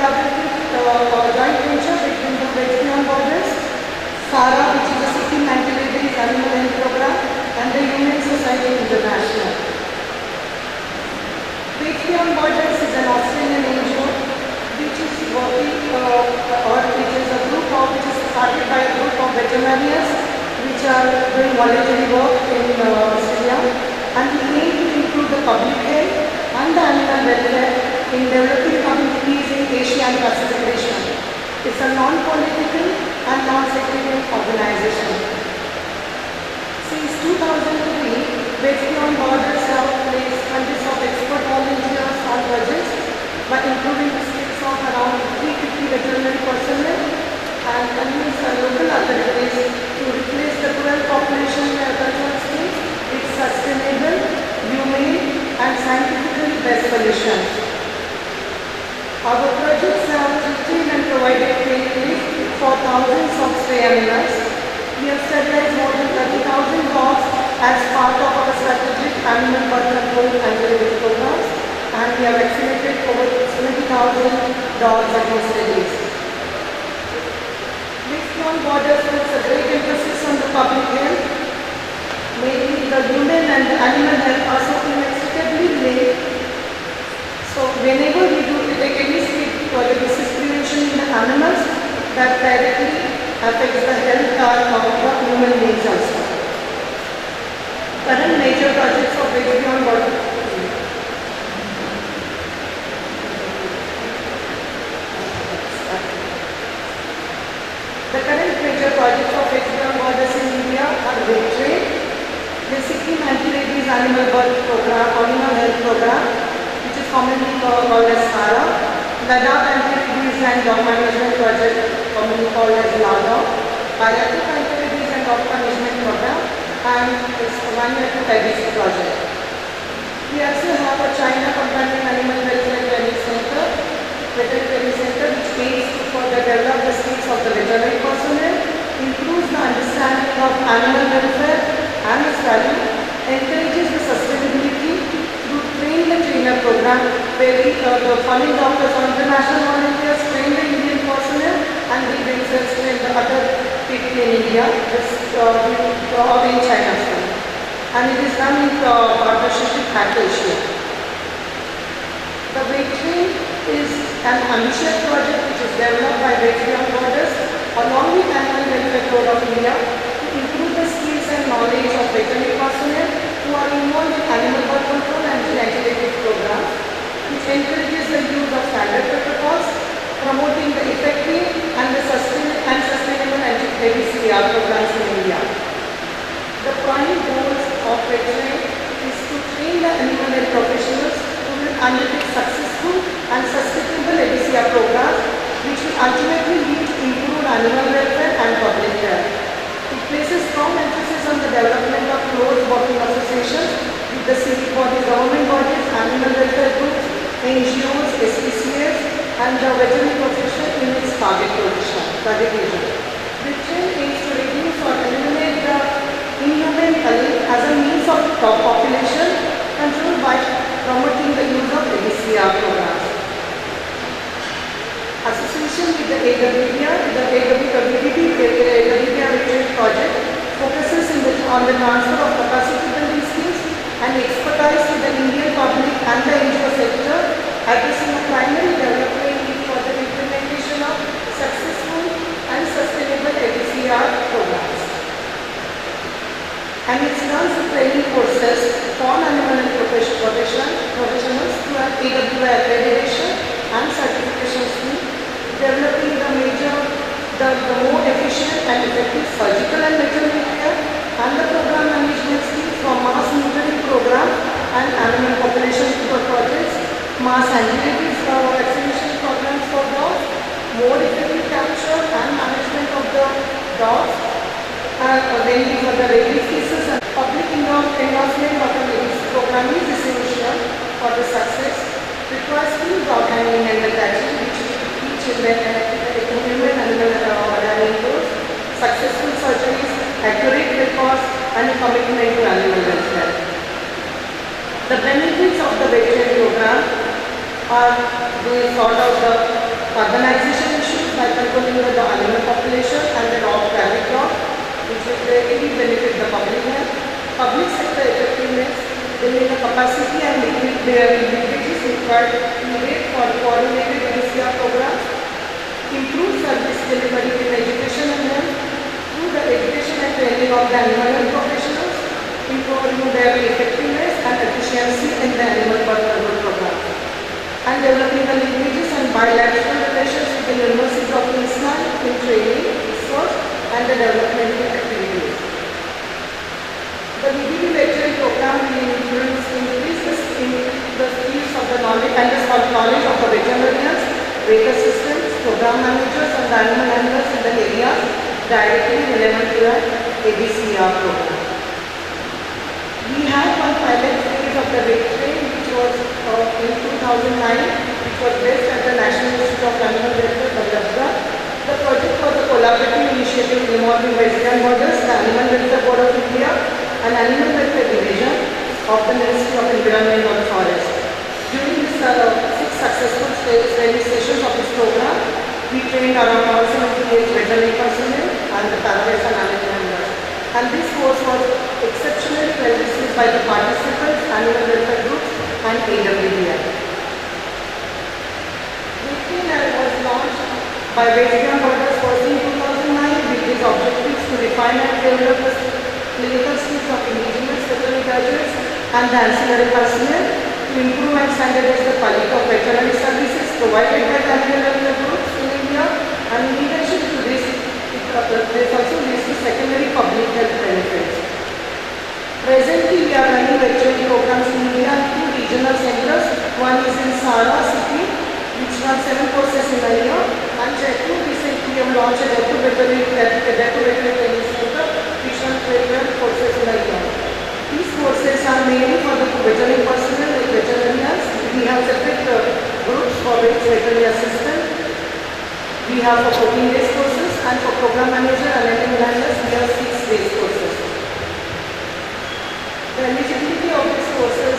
collaborative joint venture between the VetTrain borders, SARA, which is the Sikkim Anti-rabies Animal Health Program, and the Humane Society International. VetTrain borders is an Australian NGO which is working, which is a group of, which is started by a group of veterinarians which are doing voluntary work in Australia, and we aim to improve the public health and the animal welfare in developing communities in Asia and Pacific region. It's a non-political and non-sectarian organization. Since 2003, VetTrain borders have placed hundreds of expert volunteers on projects by improving the skills of around 350 veterinary personnel and convince the local authorities to replace the cruel population control schemes with sustainable, humane and scientifically based solutions. Our projects have trained and provided training for thousands of stray animals. We have sterilized more than 30,000 dogs as part of our strategic animal birth control and delivery programs, and we have vaccinated over 20,000 dogs against rabies. VetTrain borders puts a great emphasis on the public health, making the human and the animal health are so inextricably linked. So whenever we do take any step for the disease prevention in the animals, that directly affects the health of the human beings also. Current major projects of VetTrain borders. The current major projects of VetTrain borders in India are VetTrain, the Sikkim Anti-rabies Animal Birth Program, Animal Health Program, which is commonly called as SARA, Ladakh Anti-rabies and Dog Management Project, commonly called as LADA, Biotic Anti-rabies and Dog Management Program, and its 1-year AWBI project. We also have a China Companion Animal Welfare Training Center, Veterinary Center, which aims to further develop the skills of the veterinary personnel, improves the understanding of animal welfare and its value, encourages the sustainability through train the trainer program, where the following doctors or international volunteers train the Indian personnel and we themselves train the other people in India, or in China. And it is done in partnership with AWBI. The VetTrain is an ambitious project which is developed by VetTrain borders along with Animal Welfare Code of India to improve the skills and knowledge of veterinary personnel who are involved in animal birth control and genetic programs, which encourages the use of standard protocols, promoting the effective and the sustainable anti-rabies programs in India. The prime goals of VetTrain is to train the animal health professionals who will undertake successful and sustainable AWBI programs, which will ultimately lead to improved animal welfare and public health. It places strong emphasis on the development of close working associations with the civic bodies, government bodies, animal welfare groups, NGOs, SPCAs, and the veterinary profession in its target region. VetTrain aims to reduce or eliminate the inhumane killing as a means of population control by promoting the use of AWBI programs. Association with the AWBI, the AWBI VetTrain project focuses on the transfer of capacity building skills and expertise to the Indian public and the NGO sector, addressing a primary development need for the implementation of successful and sustainable AWBI programs. And it runs the training courses for animal and professionals through an AWBI accreditation and certification scheme, developing the more efficient and effective surgical and veterinary care and the program management skills for mass neutering program and animal population projects, mass anti-rabies vaccination programs for dogs, more effective capture and management of the dogs, mainly for the rabies cases, and public endorsement of the rabies program is essential for the success. Requires skilled dog handling and attaching, which each human animal handling course, successful surgeries, accurate records, and a commitment to animal welfare. The benefits of the VetTrain program are doing sort of the urbanization issues by controlling the animal population and the traffic law, which will greatly benefit the public health. Public sector effectiveness, building the capacity and linkages required for coordinated PCR programs, improve service delivery in education and health, through the education and training of the animal health professionals, improving their effectiveness and efficiency in the animal birth control program, and developing the linkages and bilateral relations with the University of Queensland in training, research and the developmental activities. The VTV lecturing program will increase the skills of the knowledge and the knowledge of the veterinarians, vet assistants, program managers and the animal handlers in the areas directly relevant to the ABCR program. We had one pilot phase of the VetTrain which was in 2009, which was based at the National Institute of Animal Welfare, AWBI. The project was a collaborative initiative involving resident borders, the Animal Welfare Board of India and Animal Welfare Division of the Ministry of Environment and Forest. During these 6 successful training sessions of this program, we trained around 178 veterinary personnel and the paramedics and animal handlers. And this course was exceptionally well received by the participants, animal welfare groups and AWBI. VetTrain was launched by Resident Borders first in 2009 with its objectives to refine and develop the clinical skills of indigenous veterinary graduates and the ancillary personnel to improve and standardize the quality of veterinary services provided by the animal welfare groups in India, and in addition to this, it also leads to secondary public health benefits. Presently, we are running veterinary programs in India in 2 regional centers. One is in Sara, Sikkim, which runs 7 courses in a year, and Jaipur. Recently, we have launched a Jaipur veterinary training center, which runs 12 courses in a year. These courses are mainly for the veterinary personnel like veterinarians. We have separate groups for veterinary assistant. We have for 14 days courses, and for program manager and animal handlers, we have 6 days courses. The eligibility of these courses,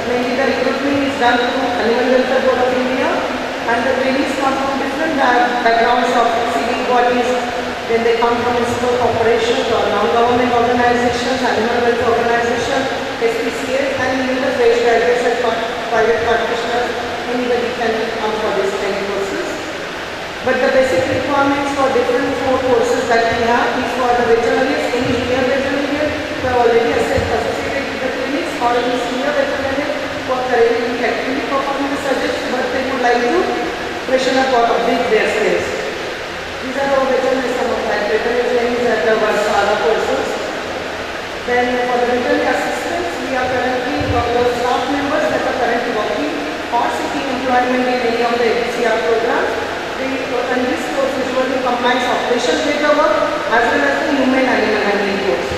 mainly the recruitment is done through Animal Welfare Board of India, and the trainees come from different backgrounds of civic bodies. Then they come from municipal corporations or non-government organizations, animal welfare organizations, SPCAs, and even the fresh graduates and private practitioners. Anybody can come for these training courses. But the basic requirements for different 4 courses that we have is for the veterinarians, any junior veterinarian who have already associated with the clinics, or any senior veterinarian who are currently actively performing the surgeries but they would like to freshen up or update their skills. These are our veterinary, some of that veterinary trainings at the Sara courses. Then for the veterinary assistants, we are currently the staff members that are currently working or seeking employment in any of the ABCR programs. And this course usually combines operation paperwork as well as the humane animal handling course.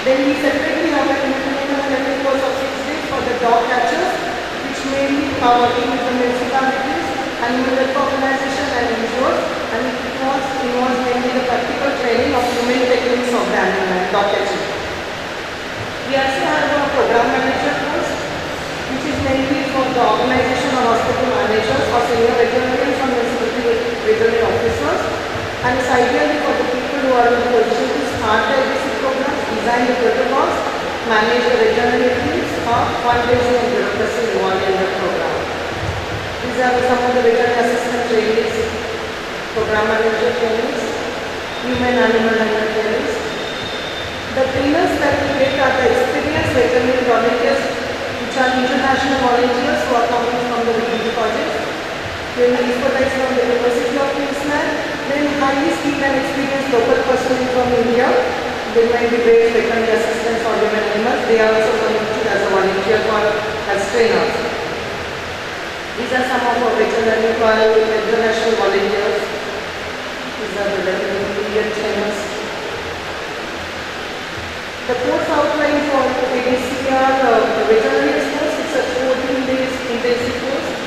Then we separately have a humane animal handling course of 6 days for the dog catchers, which mainly are working with the municipalities, animal welfare organization and NGOs, and it involves mainly the practical training of humane techniques of the animal dog catching. We also have a program manager course, which is mainly for the organization of hospital managers or senior veterinarians or veterinary officers, and it's ideally for the people who are in the position to start the ABC programs, design the protocols, manage the veterinary teams, or fundraising and bureaucracy involved in the program. These are some of the veterinary assistant trainings, program manager trainings, human animal handler trainings. The trainers that we get are the experienced veterinary volunteers, which are international volunteers who are coming from the VTV project. They will expertise from the University of Queensland, then highly skilled and experienced local personnel from India. They might be great veterinary assistants or human animals. They are also coming as a volunteer for as trainers. These are some of our veterinary international volunteers. These are the veterinary Indian trainers. The course outline for ABCR, the veterinary course, it's a 14 days intensive course.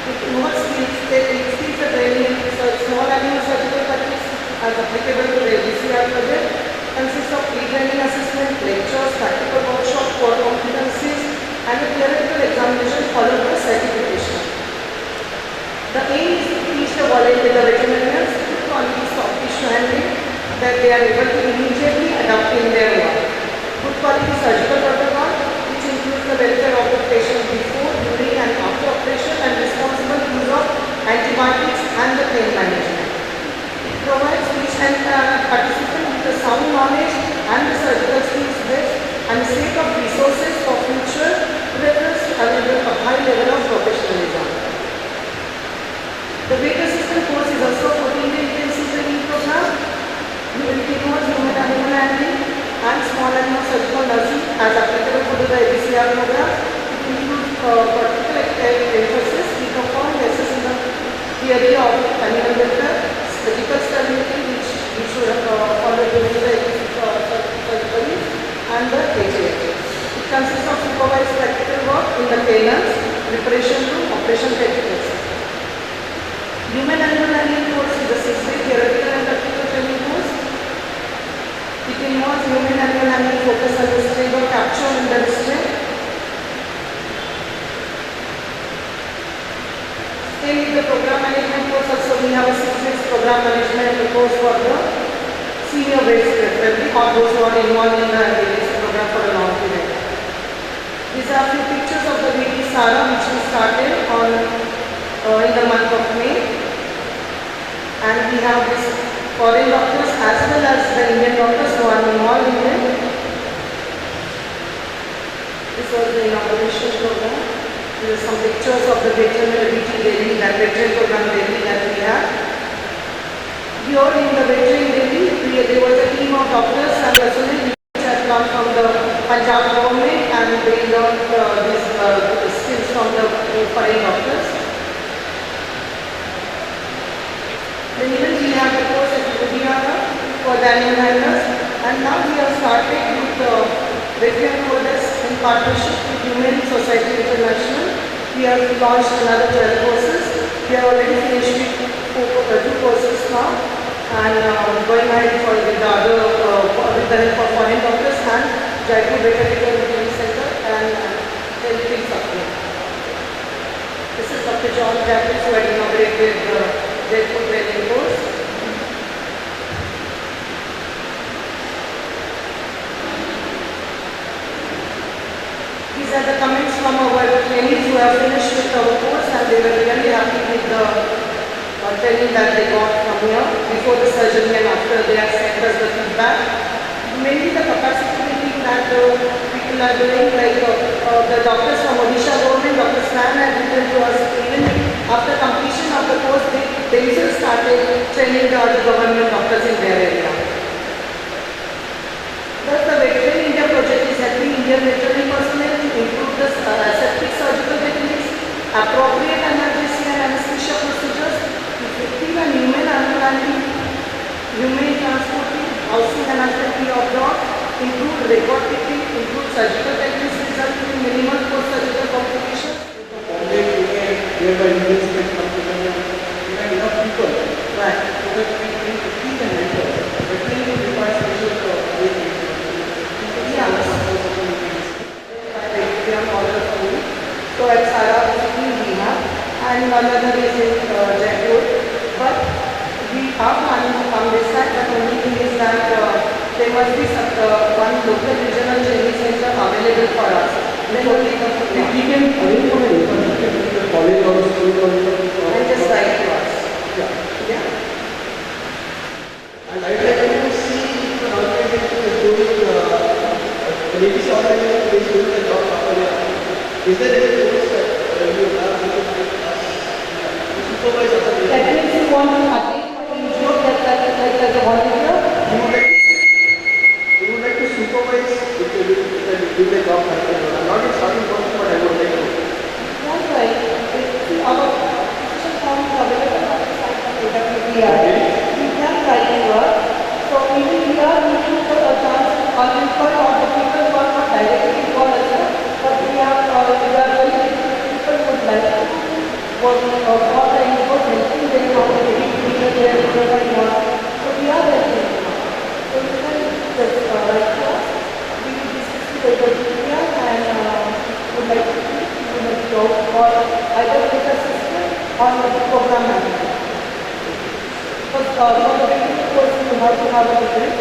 It involves skills the training in small animal surgical practice as applicable to the ABCR project, consists of pre-training assessment, lectures, practical workshop, core competencies, and a theoretical examination followed by certification. The aim is to teach the veterinarians good quality soft tissue handling that they are able to immediately adopt in their work. Good quality surgical protocol, which includes the welfare of the patient before, during and after operation and responsible use of antibiotics and the pain management. It provides each participant with the sound knowledge and the surgical skills based and a set of resources for future reference to available a high level of professionalism. The vet assistant course is also a 14-day intensive training program. You will take on human animal handling and small animal surgical nursing as applicable to the ABCR program. It includes particular emphasis we perform lessons in the theory of animal welfare, surgical sterility which we should follow during the surgery and the HAH. It consists of supervised practical work in the kennels, preparation room, operation techniques. Human animal handling course is a 6-day theoretical and practical training course. It involves human animal handling focus on the stage of capture and the restraint. Same with the program management course also we have a 6-day program management course for the senior vets preferably or those who are involved in the AWBI program for a long period. These are a few pictures of the VT Sara which we started on in the month of May, and we have these foreign doctors as well as the Indian doctors who are involved in it. This was the inauguration program. There are some pictures of the veterinary daily, that veterinary program daily that we have. Here in the veterinary daily, there was a team of doctors and personnel which had come from the Punjab government and they learned these skills from the foreign doctors. Then even we have the course at AWBI for the animal handlers, and now we have started with the veterinary courses in partnership with Humane Society International. We have launched another 12 courses. We have already finished with 2 courses now, and going ahead for with the other with the help of foreign doctors and Jaipur Veterinary Center and helping supplement. This is Dr. John Jaipur who had inaugurated the Jaipur training course. These are the comments from our trainees who have finished with our course, and they were really happy with the training that they got from here before the surgery and after they have sent us the feedback. Mainly the capacity building that people are doing, like the doctors from Odisha government, Dr. Soniya had written to us, even after completion of the course, they themselves started training the other government doctors in their area. Thus, the VetTrain India project is helping Indian veterinary personnel to improve the aseptic surgical techniques, appropriate analgesia and anesthesia procedures, effective and humane animal handling, humane transporting, housing and husbandry of dogs, improved record keeping, improved surgical techniques resulting in minimal post-surgical complications. Whereby Indians get comfortable, we have enough people. Right. So that we can keep the network. Veterinary requires special So at Sara, we have, and another is in Jaipur. But we are planning to come this time, but only thing is that there must be one local regional training center available for us. Then only come to we can arrange for an internship in the college or school or and just write to us. Yeah. And I'd like to see if an organization is doing ABCI organization is doing the job properly. Is there any course that you have to supervise other people? That means you want to attend a job like as a volunteer? You would like to supervise if you do the job properly. I'm not in starting point, but I would like to. That's right. Our application form is available on the site of AWBI. We can write in work. So even we are looking for a chance to unemploy all the people who are not directly involved as well. But we are very people who would like to work for the input, helping them how to educate their children. So we are helping them. So you can just write to us. We will discuss with AWBI and would like to job or either with assistant or the program manager. for the beginning course you have to have a degree.